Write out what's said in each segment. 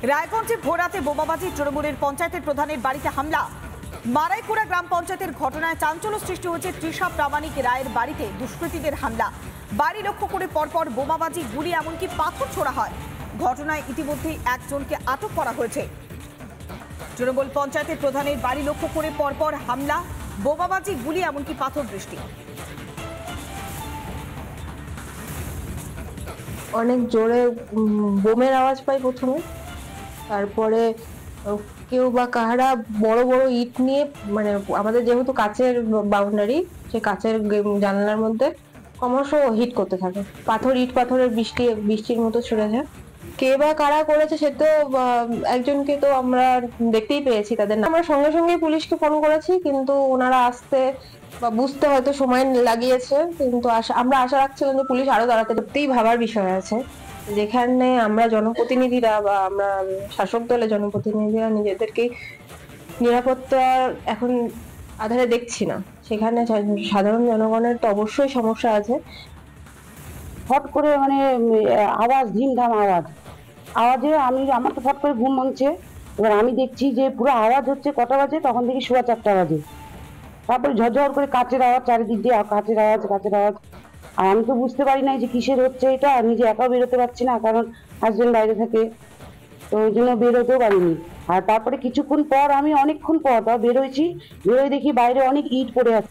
রায়গঞ্জে ভোররাতে বোমাবাজি, তৃণমূলের পঞ্চায়েতের প্রধানের বাড়িতে হামলা। মারাইকুড়া গ্রাম পঞ্চায়েতের ঘটনায় চাঞ্চল্য সৃষ্টি হয়েছে তৃষা প্রামাণিক রায়ের বাড়িতে দুষ্কৃতীদের হামলা। বাড়ি লক্ষ্য করে পরপর বোমাবাজি, গুলি, এমনকি পাথর ছোড়া হয়। ঘটনায় ইতিমধ্যেই একজনকে আটক করা হয়েছে। তৃণমূল পঞ্চায়েতের প্রধানের বাড়ি লক্ষ্য করে পরপর হামলা, বোমাবাজি, গুলি, এমনকি পাথর বৃষ্টি। অনেক জোরে বোমের আওয়াজ পাই প্রথমে, তারপরে কেউ বা কাহারা বড় বড় ইট নিয়ে, মানে আমাদের যেহেতু কাচের বাউন্ডারি, সে কাচের জানালার মধ্যে ক্রমশ হিট করতে থাকে। ইট পাথরের বৃষ্টির মতো ছুড়ে যায়। কে বা কারা করেছে সে তো একজনকে তো আমরা দেখতেই পেয়েছি, তাদের আমরা সঙ্গে সঙ্গে পুলিশকে ফোন করেছি, কিন্তু ওনারা আসতে বা বুঝতে হয়তো সময় লাগিয়েছে। কিন্তু আমরা আশা রাখছিলাম যে পুলিশ আরো তাড়াতাড়ি। ভাবার বিষয় আছে, যেখানে আমরা জনপ্রতিনিধিরা বা আমরা শাসক দলের জনপ্রতিনিধিরা নিজেদেরকে নিরাপত্তা এখন আধারে দেখছি না, সেখানে সাধারণ জনগণের তো অবশ্যই সমস্যা আছে। ফট করে মানে আওয়াজ, ঝিমঝাম আওয়াজে আমার তো ফট করে ঘুম ভাঙছে। এবার আমি দেখছি যে পুরো আওয়াজ হচ্ছে কটা বাজে, তখন দেখি 4:15 বাজে। তারপরে ঝরঝর করে কাচের আওয়াজ, চারিদিক দিয়ে কাচের আওয়াজ। আর আমি তো বুঝতে পারি নাই যে কিসের হচ্ছে এটা। নিজে একাও বেরোতে পারছি না, কারণ হাজবেন্ড বাইরে থাকে, তো ওই জন্য বেরোতেও পারিনি। আর তারপরে কিছুক্ষণ পর, আমি অনেকক্ষণ পর বেরোয় দেখি বাইরে অনেক ইট পড়ে আছে।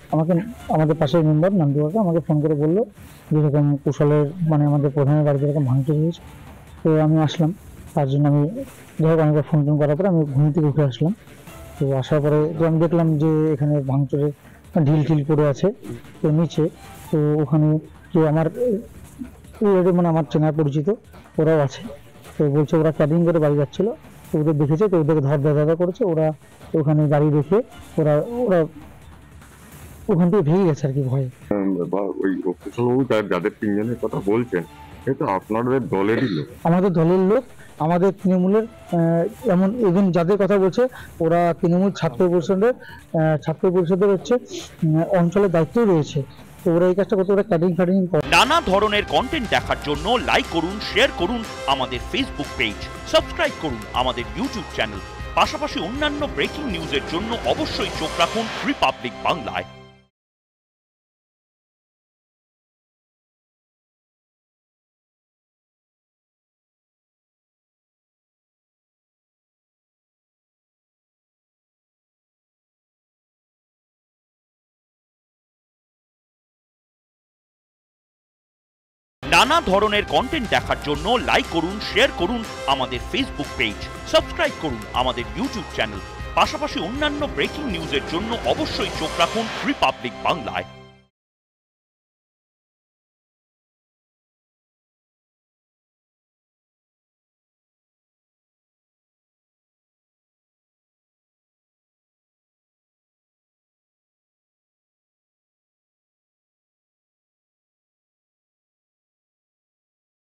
আমাদের পাশের মেম্বার নান্দুয়াকে আমাকে ফোন করে বললো যেরকম কুশলের, মানে আমাদের প্রধানের বাড়িতে এরকম ভাঙচুর হয়েছে। তো আমি আসলাম, তার জন্য আমি যাই হোক অনেকবার ফোন করার পরে আমি ঘুম থেকে উঠে আসলাম। তো আসার পরে তো আমি দেখলাম যে এখানে ভাঙচুরে ঢিল পড়ে আছে তো নিচে। তো ওখানে যে আমার মানে আমার চেনা পরিচিত ওরাও আছে। তো বলছে ওরা ক্যাবিং করে বাড়ি যাচ্ছিল, তো ওদের দেখেছে, তো ওদেরকে ধর করেছে। ওরা ওখানে গাড়ি রেখে ওরা ওখান থেকে ভেঙে গেছে আর কি ভয়ে। ওই যাদের তিনজনের কথা বলছেন, এটা আপনাদের দলেরই লোক? আমাদের দলের লোক, আমাদের তৃণমূলের এমন এজন যাদের কথা বলছে ওরা তৃণমূল ছাত্র পরিষদের হচ্ছে অঞ্চলের দায়িত্বই রয়েছে। তো ওরা এই কাজটা করতে, ওরা ক্যাটারিং করে। নানা ধরনের কন্টেন্ট দেখার জন্য লাইক করুন, শেয়ার করুন আমাদের ফেসবুক পেজ, সাবস্ক্রাইব করুন আমাদের ইউটিউব চ্যানেল। পাশাপাশি অন্যান্য ব্রেকিং নিউজের জন্য অবশ্যই চোখ রাখুন রিপাবলিক বাংলায়। নানা ধরনের কন্টেন্ট দেখার জন্য লাইক করুন, শেয়ার করুন আমাদের ফেসবুক পেজ, সাবস্ক্রাইব করুন আমাদের ইউটিউব চ্যানেল। পাশাপাশি অন্যান্য ব্রেকিং নিউজের জন্য অবশ্যই চোখ রাখুন রিপাবলিক বাংলায়।